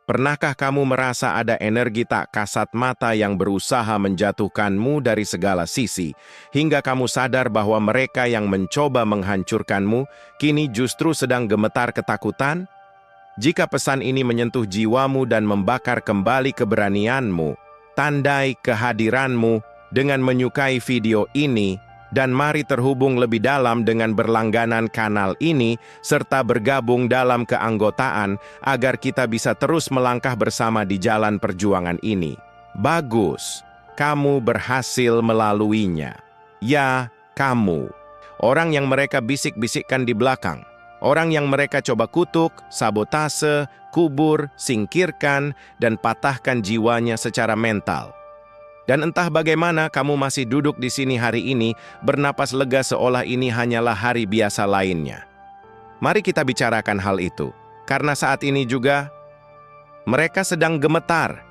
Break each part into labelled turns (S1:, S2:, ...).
S1: Pernahkah kamu merasa ada energi tak kasat mata yang berusaha menjatuhkanmu dari segala sisi, hingga kamu sadar bahwa mereka yang mencoba menghancurkanmu kini justru sedang gemetar ketakutan? Jika pesan ini menyentuh jiwamu dan membakar kembali keberanianmu, tandai kehadiranmu dengan menyukai video ini, dan mari terhubung lebih dalam dengan berlangganan kanal ini, serta bergabung dalam keanggotaan, agar kita bisa terus melangkah bersama di jalan perjuangan ini. Bagus, kamu berhasil melaluinya. Ya, kamu. Orang yang mereka bisik-bisikkan di belakang. Orang yang mereka coba kutuk, sabotase, kubur, singkirkan, dan patahkan jiwanya secara mental. Dan entah bagaimana kamu masih duduk di sini hari ini, bernapas lega seolah ini hanyalah hari biasa lainnya. Mari kita bicarakan hal itu, karena saat ini juga mereka sedang gemetar.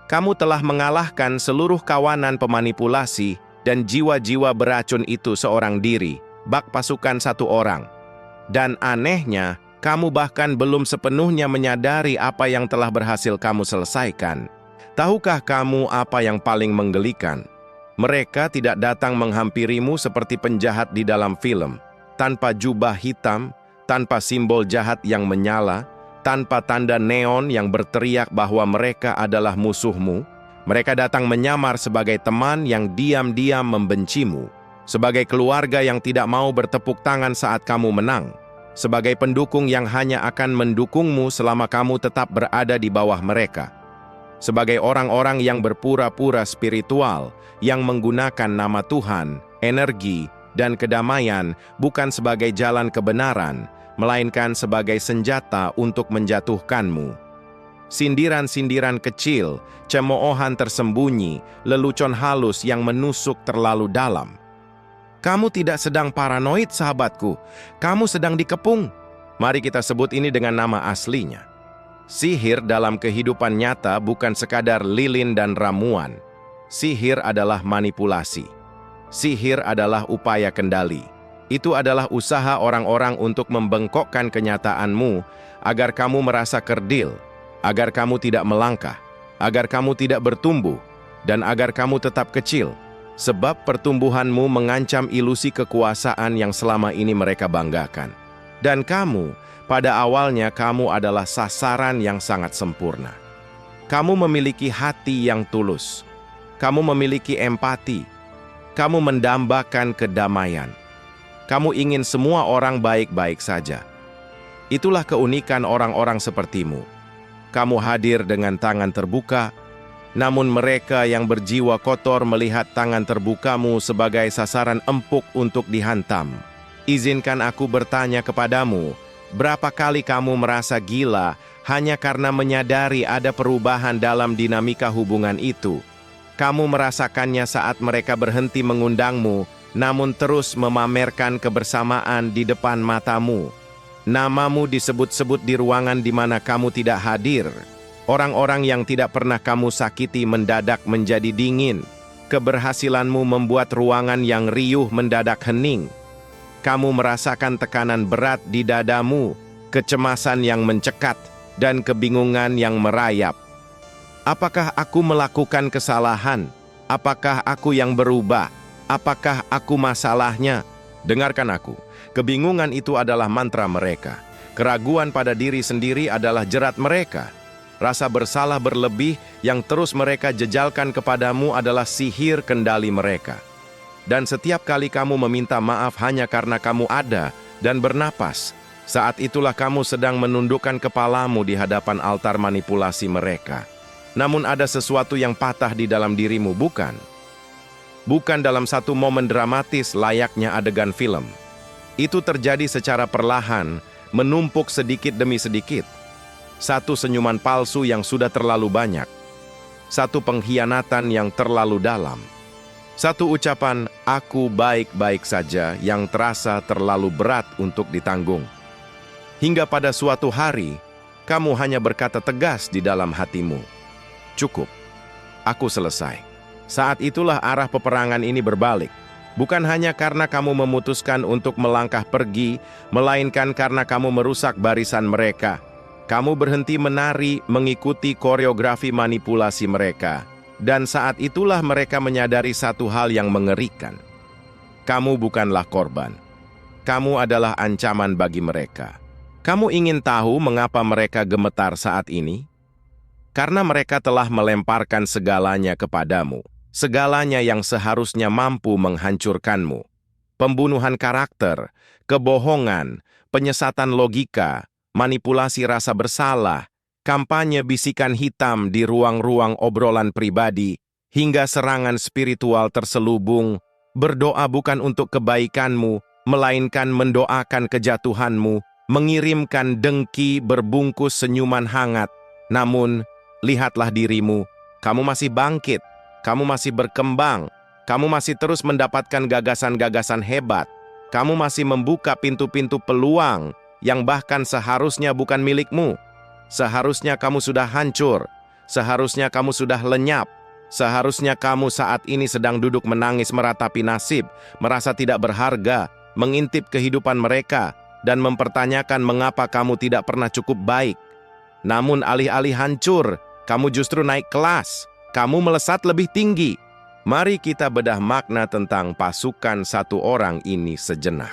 S1: Kamu telah mengalahkan seluruh kawanan pemanipulasi dan jiwa-jiwa beracun itu seorang diri, bak pasukan satu orang. Dan anehnya, kamu bahkan belum sepenuhnya menyadari apa yang telah berhasil kamu selesaikan. Tahukah kamu apa yang paling menggelikan? Mereka tidak datang menghampirimu seperti penjahat di dalam film, tanpa jubah hitam, tanpa simbol jahat yang menyala, tanpa tanda neon yang berteriak bahwa mereka adalah musuhmu. Mereka datang menyamar sebagai teman yang diam-diam membencimu, sebagai keluarga yang tidak mau bertepuk tangan saat kamu menang, sebagai pendukung yang hanya akan mendukungmu selama kamu tetap berada di bawah mereka, sebagai orang-orang yang berpura-pura spiritual, yang menggunakan nama Tuhan, energi, dan kedamaian bukan sebagai jalan kebenaran, melainkan sebagai senjata untuk menjatuhkanmu. Sindiran-sindiran kecil, cemoohan tersembunyi, lelucon halus yang menusuk terlalu dalam. Kamu tidak sedang paranoid, sahabatku. Kamu sedang dikepung. Mari kita sebut ini dengan nama aslinya. Sihir dalam kehidupan nyata bukan sekadar lilin dan ramuan. Sihir adalah manipulasi. Sihir adalah upaya kendali. Itu adalah usaha orang-orang untuk membengkokkan kenyataanmu agar kamu merasa kerdil, agar kamu tidak melangkah, agar kamu tidak bertumbuh, dan agar kamu tetap kecil. Sebab pertumbuhanmu mengancam ilusi kekuasaan yang selama ini mereka banggakan. Dan kamu, pada awalnya kamu adalah sasaran yang sangat sempurna. Kamu memiliki hati yang tulus. Kamu memiliki empati. Kamu mendambakan kedamaian. Kamu ingin semua orang baik-baik saja. Itulah keunikan orang-orang sepertimu. Kamu hadir dengan tangan terbuka, namun mereka yang berjiwa kotor melihat tangan terbukamu sebagai sasaran empuk untuk dihantam. Izinkan aku bertanya kepadamu, berapa kali kamu merasa gila hanya karena menyadari ada perubahan dalam dinamika hubungan itu? Kamu merasakannya saat mereka berhenti mengundangmu, namun terus memamerkan kebersamaan di depan matamu. Namamu disebut-sebut di ruangan di mana kamu tidak hadir. Orang-orang yang tidak pernah kamu sakiti mendadak menjadi dingin. Keberhasilanmu membuat ruangan yang riuh mendadak hening. Kamu merasakan tekanan berat di dadamu, kecemasan yang mencekat, dan kebingungan yang merayap. Apakah aku melakukan kesalahan? Apakah aku yang berubah? Apakah aku masalahnya? Dengarkan aku, kebingungan itu adalah mantra mereka. Keraguan pada diri sendiri adalah jerat mereka. Rasa bersalah berlebih yang terus mereka jejalkan kepadamu adalah sihir kendali mereka. Dan setiap kali kamu meminta maaf hanya karena kamu ada dan bernapas, saat itulah kamu sedang menundukkan kepalamu di hadapan altar manipulasi mereka. Namun ada sesuatu yang patah di dalam dirimu, bukan? Bukan dalam satu momen dramatis layaknya adegan film. Itu terjadi secara perlahan, menumpuk sedikit demi sedikit. Satu senyuman palsu yang sudah terlalu banyak. Satu pengkhianatan yang terlalu dalam. Satu ucapan, aku baik-baik saja, yang terasa terlalu berat untuk ditanggung. Hingga pada suatu hari, kamu hanya berkata tegas di dalam hatimu, cukup, aku selesai. Saat itulah arah peperangan ini berbalik. Bukan hanya karena kamu memutuskan untuk melangkah pergi, melainkan karena kamu merusak barisan mereka. Kamu berhenti menari mengikuti koreografi manipulasi mereka. Dan saat itulah mereka menyadari satu hal yang mengerikan. Kamu bukanlah korban. Kamu adalah ancaman bagi mereka. Kamu ingin tahu mengapa mereka gemetar saat ini? Karena mereka telah melemparkan segalanya kepadamu. Segalanya yang seharusnya mampu menghancurkanmu. Pembunuhan karakter, kebohongan, penyesatan logika, manipulasi rasa bersalah, kampanye bisikan hitam di ruang-ruang obrolan pribadi, hingga serangan spiritual terselubung. Berdoa bukan untuk kebaikanmu, melainkan mendoakan kejatuhanmu, mengirimkan dengki berbungkus senyuman hangat. Namun, lihatlah dirimu, kamu masih bangkit, kamu masih berkembang, kamu masih terus mendapatkan gagasan-gagasan hebat, kamu masih membuka pintu-pintu peluang yang bahkan seharusnya bukan milikmu. Seharusnya kamu sudah hancur, seharusnya kamu sudah lenyap, seharusnya kamu saat ini sedang duduk menangis meratapi nasib, merasa tidak berharga, mengintip kehidupan mereka, dan mempertanyakan mengapa kamu tidak pernah cukup baik. Namun alih-alih hancur, kamu justru naik kelas, kamu melesat lebih tinggi. Mari kita bedah makna tentang pasukan satu orang ini sejenak.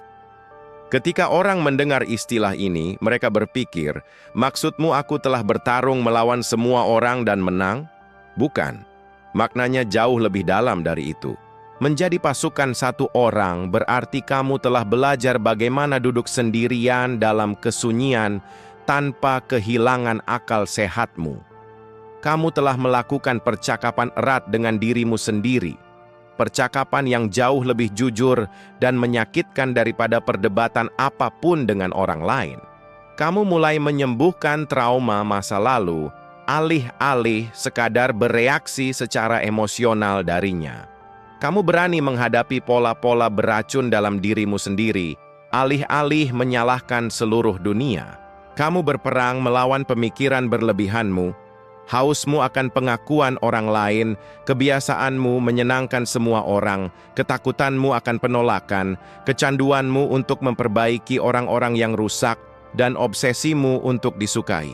S1: Ketika orang mendengar istilah ini, mereka berpikir, maksudmu aku telah bertarung melawan semua orang dan menang? Bukan. Maknanya jauh lebih dalam dari itu. Menjadi pasukan satu orang berarti kamu telah belajar bagaimana duduk sendirian dalam kesunyian tanpa kehilangan akal sehatmu. Kamu telah melakukan percakapan erat dengan dirimu sendiri. Percakapan yang jauh lebih jujur dan menyakitkan daripada perdebatan apapun dengan orang lain. Kamu mulai menyembuhkan trauma masa lalu, alih-alih sekadar bereaksi secara emosional darinya. Kamu berani menghadapi pola-pola beracun dalam dirimu sendiri, alih-alih menyalahkan seluruh dunia. Kamu berperang melawan pemikiran berlebihanmu, hausmu akan pengakuan orang lain, kebiasaanmu menyenangkan semua orang, ketakutanmu akan penolakan, kecanduanmu untuk memperbaiki orang-orang yang rusak, dan obsesimu untuk disukai.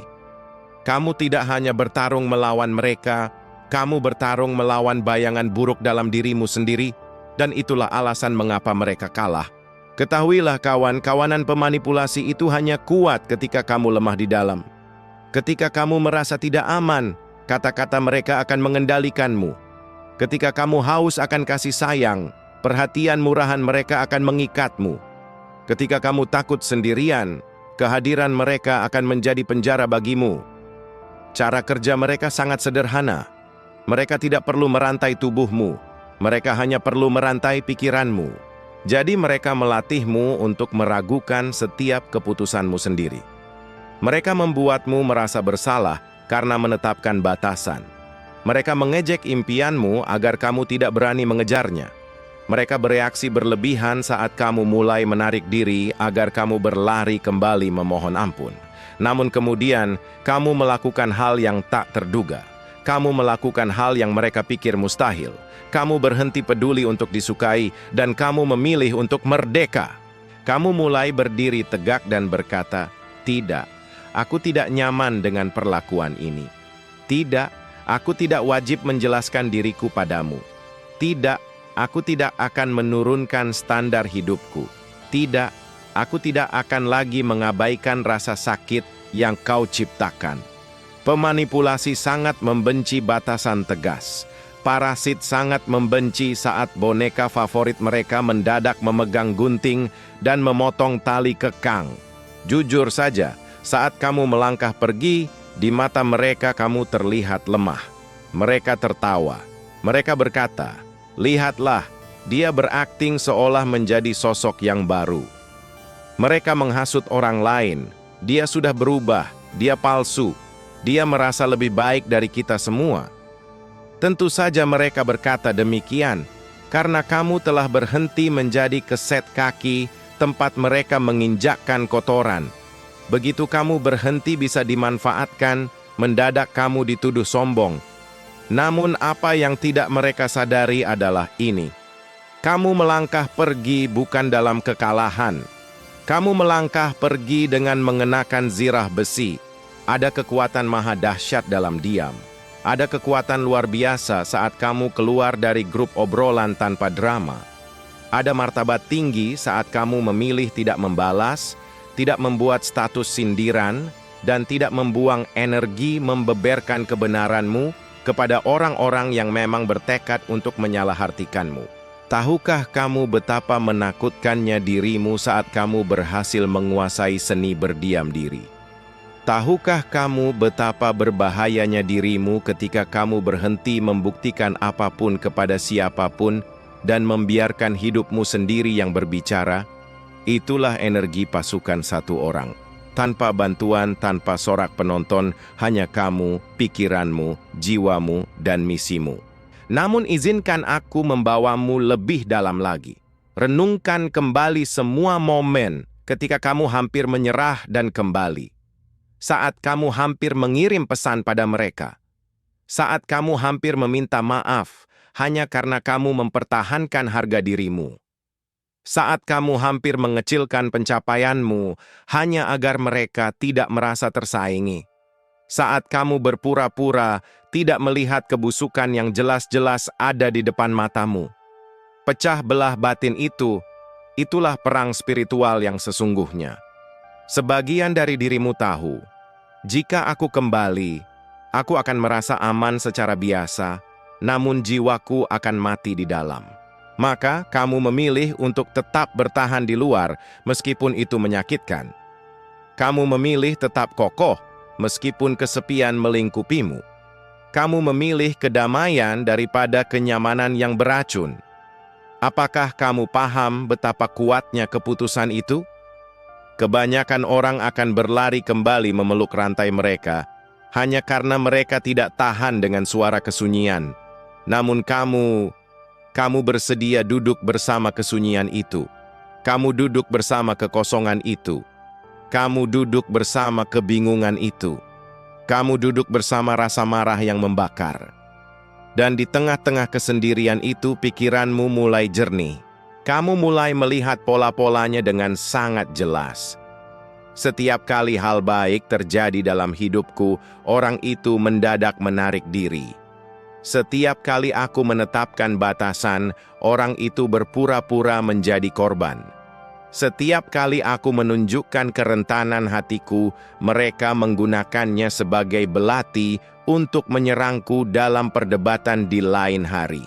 S1: Kamu tidak hanya bertarung melawan mereka, kamu bertarung melawan bayangan buruk dalam dirimu sendiri, dan itulah alasan mengapa mereka kalah. Ketahuilah kawan, kawanan pemanipulasi itu hanya kuat ketika kamu lemah di dalam. Ketika kamu merasa tidak aman, kata-kata mereka akan mengendalikanmu. Ketika kamu haus akan kasih sayang, perhatian murahan mereka akan mengikatmu. Ketika kamu takut sendirian, kehadiran mereka akan menjadi penjara bagimu. Cara kerja mereka sangat sederhana. Mereka tidak perlu merantai tubuhmu, mereka hanya perlu merantai pikiranmu. Jadi mereka melatihmu untuk meragukan setiap keputusanmu sendiri. Mereka membuatmu merasa bersalah karena menetapkan batasan. Mereka mengejek impianmu agar kamu tidak berani mengejarnya. Mereka bereaksi berlebihan saat kamu mulai menarik diri agar kamu berlari kembali memohon ampun. Namun kemudian, kamu melakukan hal yang tak terduga. Kamu melakukan hal yang mereka pikir mustahil. Kamu berhenti peduli untuk disukai, dan kamu memilih untuk merdeka. Kamu mulai berdiri tegak dan berkata, "Tidak. Aku tidak nyaman dengan perlakuan ini. Tidak, aku tidak wajib menjelaskan diriku padamu. Tidak, aku tidak akan menurunkan standar hidupku. Tidak, aku tidak akan lagi mengabaikan rasa sakit yang kau ciptakan." Pemanipulasi sangat membenci batasan tegas. Parasit sangat membenci saat boneka favorit mereka mendadak memegang gunting dan memotong tali kekang. Jujur saja, saat kamu melangkah pergi, di mata mereka kamu terlihat lemah. Mereka tertawa. Mereka berkata, "Lihatlah, dia berakting seolah menjadi sosok yang baru." Mereka menghasut orang lain. Dia sudah berubah, dia palsu. Dia merasa lebih baik dari kita semua. Tentu saja mereka berkata demikian, karena kamu telah berhenti menjadi keset kaki tempat mereka menginjakkan kotoran. Begitu kamu berhenti bisa dimanfaatkan, mendadak kamu dituduh sombong. Namun apa yang tidak mereka sadari adalah ini. Kamu melangkah pergi bukan dalam kekalahan. Kamu melangkah pergi dengan mengenakan zirah besi. Ada kekuatan maha dahsyat dalam diam. Ada kekuatan luar biasa saat kamu keluar dari grup obrolan tanpa drama. Ada martabat tinggi saat kamu memilih tidak membalas, tidak membuat status sindiran, dan tidak membuang energi membeberkan kebenaranmu kepada orang-orang yang memang bertekad untuk menyalahartikanmu. Tahukah kamu betapa menakutkannya dirimu saat kamu berhasil menguasai seni berdiam diri? Tahukah kamu betapa berbahayanya dirimu ketika kamu berhenti membuktikan apapun kepada siapapun dan membiarkan hidupmu sendiri yang berbicara? Itulah energi pasukan satu orang. Tanpa bantuan, tanpa sorak penonton, hanya kamu, pikiranmu, jiwamu, dan misimu. Namun izinkan aku membawamu lebih dalam lagi. Renungkan kembali semua momen ketika kamu hampir menyerah dan kembali. Saat kamu hampir mengirim pesan pada mereka. Saat kamu hampir meminta maaf hanya karena kamu mempertahankan harga dirimu. Saat kamu hampir mengecilkan pencapaianmu hanya agar mereka tidak merasa tersaingi. Saat kamu berpura-pura tidak melihat kebusukan yang jelas-jelas ada di depan matamu. Pecah belah batin itulah perang spiritual yang sesungguhnya. Sebagian dari dirimu tahu, jika aku kembali, aku akan merasa aman secara biasa, namun jiwaku akan mati di dalam. Maka kamu memilih untuk tetap bertahan di luar meskipun itu menyakitkan. Kamu memilih tetap kokoh meskipun kesepian melingkupimu. Kamu memilih kedamaian daripada kenyamanan yang beracun. Apakah kamu paham betapa kuatnya keputusan itu? Kebanyakan orang akan berlari kembali memeluk rantai mereka hanya karena mereka tidak tahan dengan suara kesunyian. Namun kamu bersedia duduk bersama kesunyian itu. Kamu duduk bersama kekosongan itu. Kamu duduk bersama kebingungan itu. Kamu duduk bersama rasa marah yang membakar. Dan di tengah-tengah kesendirian itu pikiranmu mulai jernih. Kamu mulai melihat pola-polanya dengan sangat jelas. Setiap kali hal baik terjadi dalam hidupku, orang itu mendadak menarik diri. Setiap kali aku menetapkan batasan, orang itu berpura-pura menjadi korban. Setiap kali aku menunjukkan kerentanan hatiku, mereka menggunakannya sebagai belati untuk menyerangku dalam perdebatan di lain hari.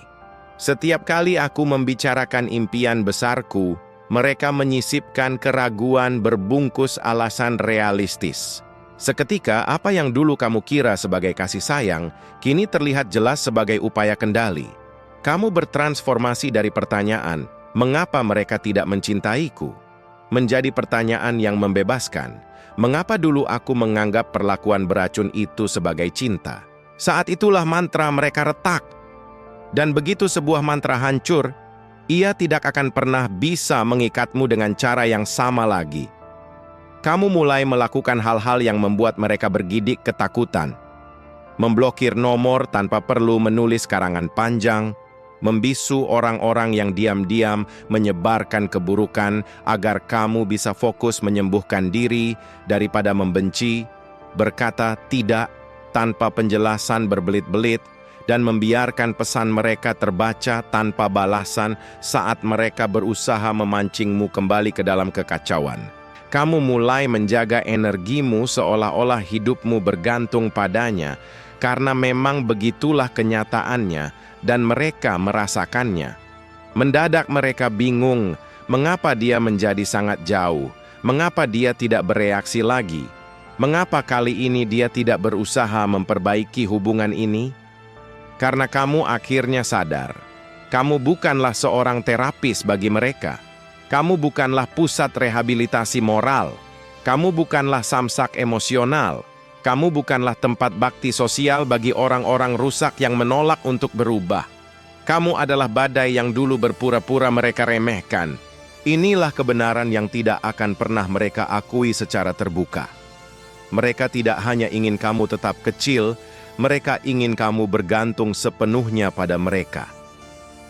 S1: Setiap kali aku membicarakan impian besarku, mereka menyisipkan keraguan berbungkus alasan realistis. Seketika, apa yang dulu kamu kira sebagai kasih sayang, kini terlihat jelas sebagai upaya kendali. Kamu bertransformasi dari pertanyaan, mengapa mereka tidak mencintaiku? Menjadi pertanyaan yang membebaskan, mengapa dulu aku menganggap perlakuan beracun itu sebagai cinta? Saat itulah mantra mereka retak. Dan begitu sebuah mantra hancur, ia tidak akan pernah bisa mengikatmu dengan cara yang sama lagi. Kamu mulai melakukan hal-hal yang membuat mereka bergidik ketakutan. Memblokir nomor tanpa perlu menulis karangan panjang, membisu orang-orang yang diam-diam menyebarkan keburukan agar kamu bisa fokus menyembuhkan diri daripada membenci, berkata tidak tanpa penjelasan berbelit-belit, dan membiarkan pesan mereka terbaca tanpa balasan saat mereka berusaha memancingmu kembali ke dalam kekacauan. Kamu mulai menjaga energimu seolah-olah hidupmu bergantung padanya, karena memang begitulah kenyataannya dan mereka merasakannya. Mendadak mereka bingung, mengapa dia menjadi sangat jauh, mengapa dia tidak bereaksi lagi, mengapa kali ini dia tidak berusaha memperbaiki hubungan ini? Karena kamu akhirnya sadar, kamu bukanlah seorang terapis bagi mereka. Kamu bukanlah pusat rehabilitasi moral. Kamu bukanlah samsak emosional. Kamu bukanlah tempat bakti sosial bagi orang-orang rusak yang menolak untuk berubah. Kamu adalah badai yang dulu berpura-pura mereka remehkan. Inilah kebenaran yang tidak akan pernah mereka akui secara terbuka. Mereka tidak hanya ingin kamu tetap kecil, mereka ingin kamu bergantung sepenuhnya pada mereka.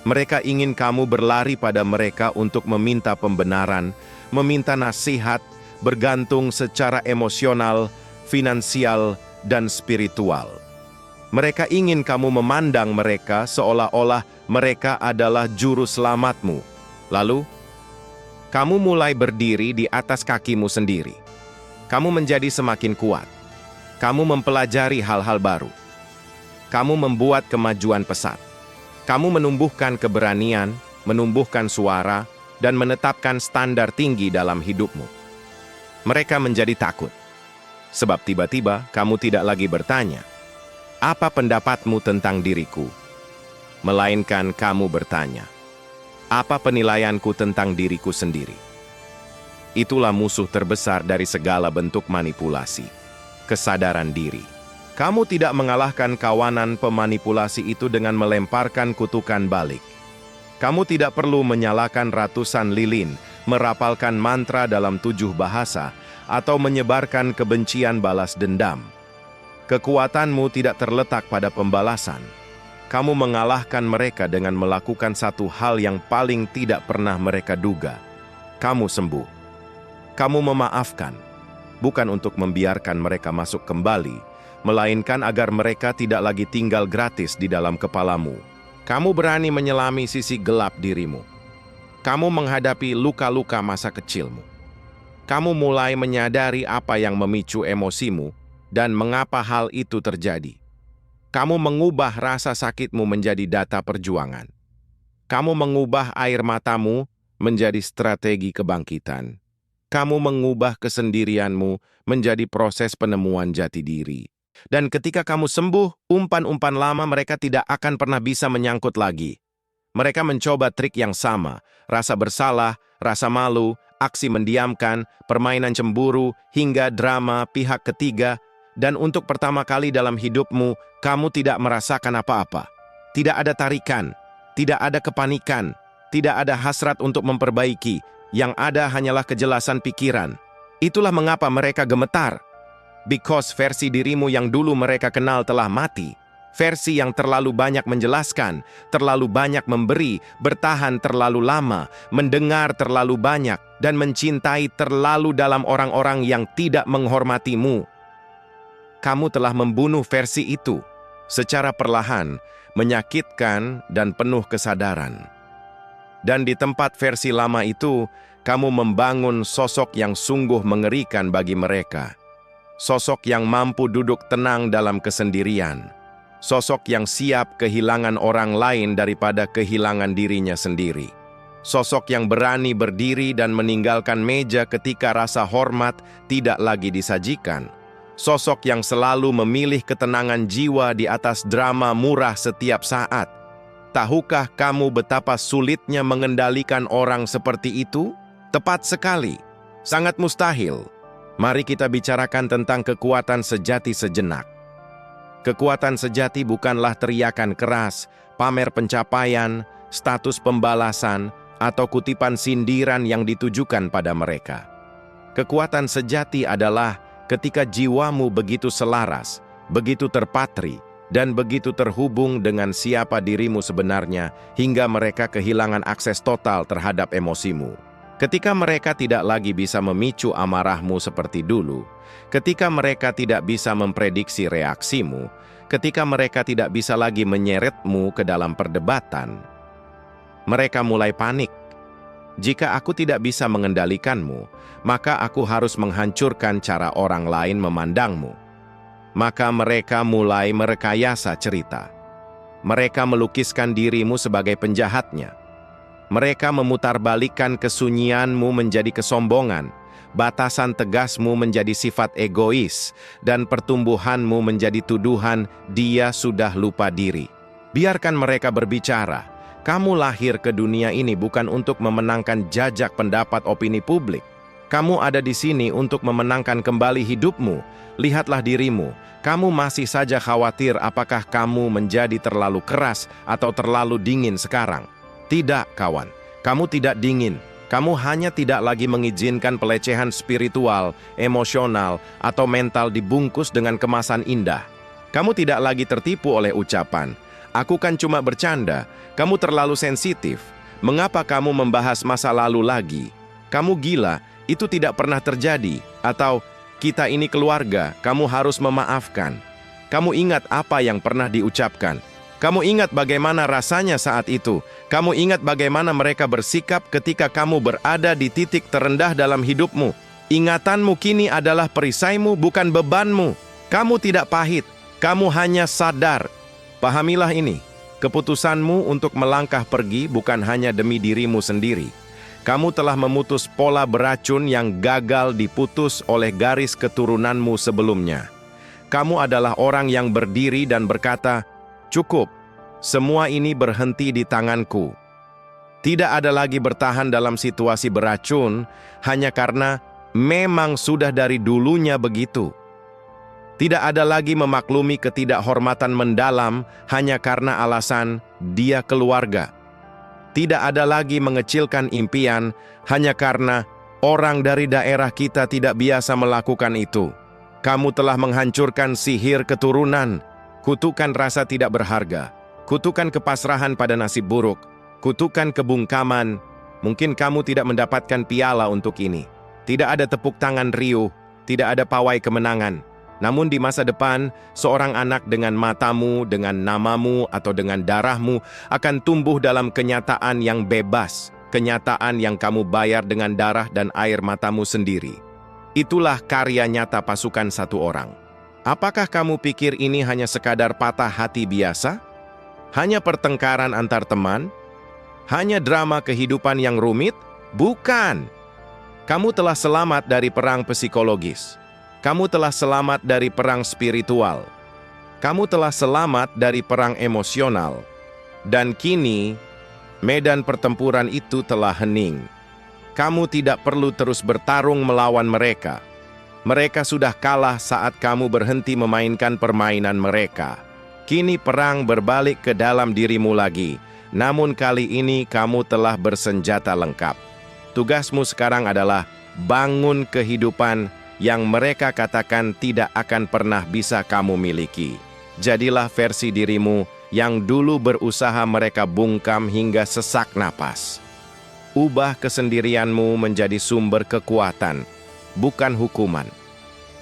S1: Mereka ingin kamu berlari pada mereka untuk meminta pembenaran, meminta nasihat, bergantung secara emosional, finansial, dan spiritual. Mereka ingin kamu memandang mereka seolah-olah mereka adalah juru selamatmu. Lalu, kamu mulai berdiri di atas kakimu sendiri. Kamu menjadi semakin kuat. Kamu mempelajari hal-hal baru. Kamu membuat kemajuan pesat. Kamu menumbuhkan keberanian, menumbuhkan suara, dan menetapkan standar tinggi dalam hidupmu. Mereka menjadi takut. Sebab tiba-tiba kamu tidak lagi bertanya, "Apa pendapatmu tentang diriku?" Melainkan kamu bertanya, "Apa penilaianku tentang diriku sendiri?" Itulah musuh terbesar dari segala bentuk manipulasi, kesadaran diri. Kamu tidak mengalahkan kawanan pemanipulasi itu dengan melemparkan kutukan balik. Kamu tidak perlu menyalakan ratusan lilin, merapalkan mantra dalam 7 bahasa, atau menyebarkan kebencian balas dendam. Kekuatanmu tidak terletak pada pembalasan. Kamu mengalahkan mereka dengan melakukan satu hal yang paling tidak pernah mereka duga. Kamu sembuh. Kamu memaafkan, bukan untuk membiarkan mereka masuk kembali, melainkan agar mereka tidak lagi tinggal gratis di dalam kepalamu. Kamu berani menyelami sisi gelap dirimu. Kamu menghadapi luka-luka masa kecilmu. Kamu mulai menyadari apa yang memicu emosimu dan mengapa hal itu terjadi. Kamu mengubah rasa sakitmu menjadi data perjuangan. Kamu mengubah air matamu menjadi strategi kebangkitan. Kamu mengubah kesendirianmu menjadi proses penemuan jati diri. Dan ketika kamu sembuh, umpan-umpan lama mereka tidak akan pernah bisa menyangkut lagi. Mereka mencoba trik yang sama, rasa bersalah, rasa malu, aksi mendiamkan, permainan cemburu, hingga drama pihak ketiga. Dan untuk pertama kali dalam hidupmu, kamu tidak merasakan apa-apa. Tidak ada tarikan, tidak ada kepanikan, tidak ada hasrat untuk memperbaiki. Yang ada hanyalah kejelasan pikiran. Itulah mengapa mereka gemetar. Because versi dirimu yang dulu mereka kenal telah mati. Versi yang terlalu banyak menjelaskan, terlalu banyak memberi, bertahan terlalu lama, mendengar terlalu banyak, dan mencintai terlalu dalam orang-orang yang tidak menghormatimu. Kamu telah membunuh versi itu secara perlahan, menyakitkan, dan penuh kesadaran. Dan di tempat versi lama itu, kamu membangun sosok yang sungguh mengerikan bagi mereka. Sosok yang mampu duduk tenang dalam kesendirian. Sosok yang siap kehilangan orang lain daripada kehilangan dirinya sendiri. Sosok yang berani berdiri dan meninggalkan meja ketika rasa hormat tidak lagi disajikan. Sosok yang selalu memilih ketenangan jiwa di atas drama murah setiap saat. Tahukah kamu betapa sulitnya mengendalikan orang seperti itu? Tepat sekali. Sangat mustahil. Mari kita bicarakan tentang kekuatan sejati sejenak. Kekuatan sejati bukanlah teriakan keras, pamer pencapaian, status pembalasan, atau kutipan sindiran yang ditujukan pada mereka. Kekuatan sejati adalah ketika jiwamu begitu selaras, begitu terpatri, dan begitu terhubung dengan siapa dirimu sebenarnya hingga mereka kehilangan akses total terhadap emosimu. Ketika mereka tidak lagi bisa memicu amarahmu seperti dulu, ketika mereka tidak bisa memprediksi reaksimu, ketika mereka tidak bisa lagi menyeretmu ke dalam perdebatan, mereka mulai panik. Jika aku tidak bisa mengendalikanmu, maka aku harus menghancurkan cara orang lain memandangmu. Maka mereka mulai merekayasa cerita. Mereka melukiskan dirimu sebagai penjahatnya. Mereka memutarbalikkan kesunyianmu menjadi kesombongan, batasan tegasmu menjadi sifat egois, dan pertumbuhanmu menjadi tuduhan dia sudah lupa diri. Biarkan mereka berbicara. Kamu lahir ke dunia ini bukan untuk memenangkan jajak pendapat opini publik. Kamu ada di sini untuk memenangkan kembali hidupmu. Lihatlah dirimu. Kamu masih saja khawatir apakah kamu menjadi terlalu keras atau terlalu dingin sekarang. Tidak, kawan. Kamu tidak dingin. Kamu hanya tidak lagi mengizinkan pelecehan spiritual, emosional, atau mental dibungkus dengan kemasan indah. Kamu tidak lagi tertipu oleh ucapan, "Aku kan cuma bercanda." Kamu terlalu sensitif. Mengapa kamu membahas masa lalu lagi? Kamu gila, itu tidak pernah terjadi. Atau, Kita ini keluarga, kamu harus memaafkan. Kamu ingat apa yang pernah diucapkan. Kamu ingat bagaimana rasanya saat itu. Kamu ingat bagaimana mereka bersikap ketika kamu berada di titik terendah dalam hidupmu. Ingatanmu kini adalah perisaimu, bukan bebanmu. Kamu tidak pahit, kamu hanya sadar. Pahamilah ini, keputusanmu untuk melangkah pergi bukan hanya demi dirimu sendiri. Kamu telah memutus pola beracun yang gagal diputus oleh garis keturunanmu sebelumnya. Kamu adalah orang yang berdiri dan berkata, "Cukup, semua ini berhenti di tanganku." Tidak ada lagi bertahan dalam situasi beracun hanya karena memang sudah dari dulunya begitu. Tidak ada lagi memaklumi ketidakhormatan mendalam hanya karena alasan dia keluarga. Tidak ada lagi mengecilkan impian hanya karena orang dari daerah kita tidak biasa melakukan itu. Kamu telah menghancurkan sihir keturunan, kutukan rasa tidak berharga, kutukan kepasrahan pada nasib buruk, kutukan kebungkaman. Mungkin kamu tidak mendapatkan piala untuk ini. Tidak ada tepuk tangan riuh, tidak ada pawai kemenangan. Namun di masa depan, seorang anak dengan matamu, dengan namamu, atau dengan darahmu akan tumbuh dalam kenyataan yang bebas, kenyataan yang kamu bayar dengan darah dan air matamu sendiri. Itulah karya nyata pasukan satu orang. Apakah kamu pikir ini hanya sekadar patah hati biasa? Hanya pertengkaran antar teman? Hanya drama kehidupan yang rumit? Bukan! Kamu telah selamat dari perang psikologis. Kamu telah selamat dari perang spiritual. Kamu telah selamat dari perang emosional. Dan kini, medan pertempuran itu telah hening. Kamu tidak perlu terus bertarung melawan mereka. Mereka sudah kalah saat kamu berhenti memainkan permainan mereka. Kini perang berbalik ke dalam dirimu lagi. Namun kali ini kamu telah bersenjata lengkap. Tugasmu sekarang adalah bangun kehidupan yang mereka katakan tidak akan pernah bisa kamu miliki. Jadilah versi dirimu yang dulu berusaha mereka bungkam hingga sesak napas. Ubah kesendirianmu menjadi sumber kekuatan, bukan hukuman.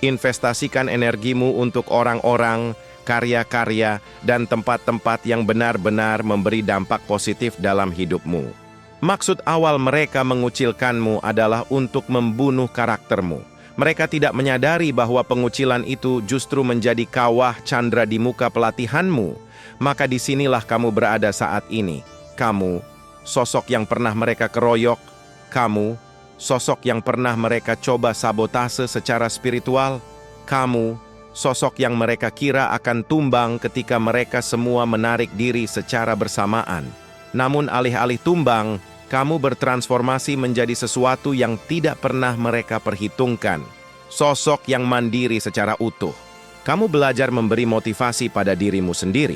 S1: Investasikan energimu untuk orang-orang, karya-karya, dan tempat-tempat yang benar-benar memberi dampak positif dalam hidupmu. Maksud awal mereka mengucilkanmu adalah untuk membunuh karaktermu. Mereka tidak menyadari bahwa pengucilan itu justru menjadi kawah candra di muka pelatihanmu. Maka disinilah kamu berada saat ini. Kamu, sosok yang pernah mereka keroyok. Kamu, sosok yang pernah mereka coba sabotase secara spiritual. Kamu, sosok yang mereka kira akan tumbang ketika mereka semua menarik diri secara bersamaan. Namun alih-alih tumbang, kamu bertransformasi menjadi sesuatu yang tidak pernah mereka perhitungkan. Sosok yang mandiri secara utuh. Kamu belajar memberi motivasi pada dirimu sendiri.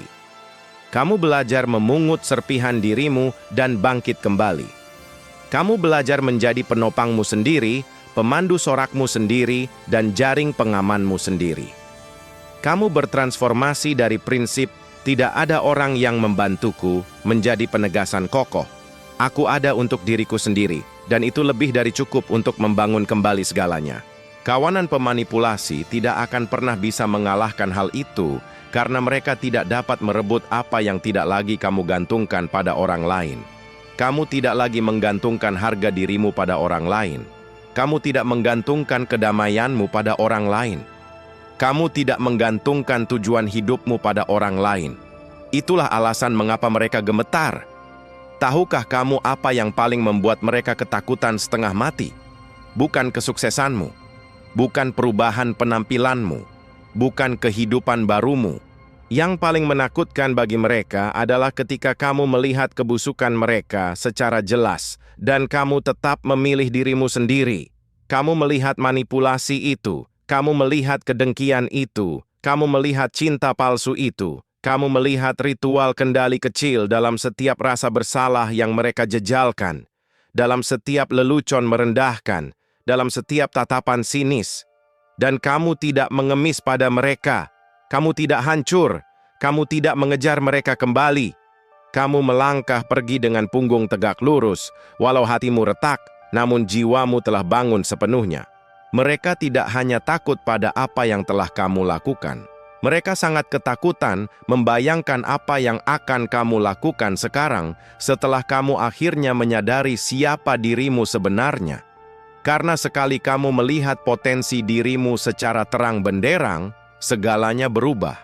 S1: Kamu belajar memungut serpihan dirimu dan bangkit kembali. Kamu belajar menjadi penopangmu sendiri, pemandu sorakmu sendiri, dan jaring pengamanmu sendiri. Kamu bertransformasi dari prinsip tidak ada orang yang membantuku menjadi penegasan kokoh. Aku ada untuk diriku sendiri, dan itu lebih dari cukup untuk membangun kembali segalanya. Kawanan pemanipulasi tidak akan pernah bisa mengalahkan hal itu, karena mereka tidak dapat merebut apa yang tidak lagi kamu gantungkan pada orang lain. Kamu tidak lagi menggantungkan harga dirimu pada orang lain. Kamu tidak menggantungkan kedamaianmu pada orang lain. Kamu tidak menggantungkan tujuan hidupmu pada orang lain. Itulah alasan mengapa mereka gemetar. Tahukah kamu apa yang paling membuat mereka ketakutan setengah mati? Bukan kesuksesanmu, bukan perubahan penampilanmu, bukan kehidupan barumu. Yang paling menakutkan bagi mereka adalah ketika kamu melihat kebusukan mereka secara jelas dan kamu tetap memilih dirimu sendiri. Kamu melihat manipulasi itu, kamu melihat kedengkian itu, kamu melihat cinta palsu itu. Kamu melihat ritual kendali kecil dalam setiap rasa bersalah yang mereka jejalkan, dalam setiap lelucon merendahkan, dalam setiap tatapan sinis. Dan kamu tidak mengemis pada mereka. Kamu tidak hancur. Kamu tidak mengejar mereka kembali. Kamu melangkah pergi dengan punggung tegak lurus, walau hatimu retak, namun jiwamu telah bangun sepenuhnya. Mereka tidak hanya takut pada apa yang telah kamu lakukan. Mereka sangat ketakutan membayangkan apa yang akan kamu lakukan sekarang setelah kamu akhirnya menyadari siapa dirimu sebenarnya. Karena sekali kamu melihat potensi dirimu secara terang benderang, segalanya berubah.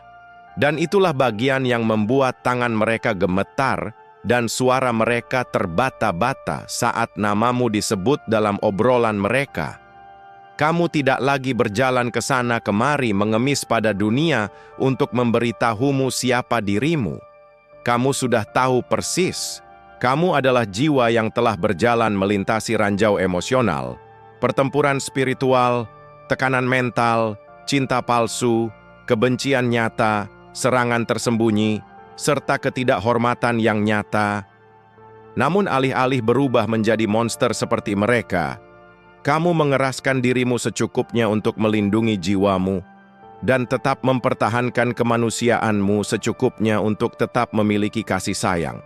S1: Dan itulah bagian yang membuat tangan mereka gemetar dan suara mereka terbata-bata saat namamu disebut dalam obrolan mereka. Kamu tidak lagi berjalan ke sana kemari mengemis pada dunia untuk memberitahumu siapa dirimu. Kamu sudah tahu persis. Kamu adalah jiwa yang telah berjalan melintasi ranjau emosional, pertempuran spiritual, tekanan mental, cinta palsu, kebencian nyata, serangan tersembunyi, serta ketidakhormatan yang nyata. Namun alih-alih berubah menjadi monster seperti mereka, kamu mengeraskan dirimu secukupnya untuk melindungi jiwamu dan tetap mempertahankan kemanusiaanmu secukupnya untuk tetap memiliki kasih sayang.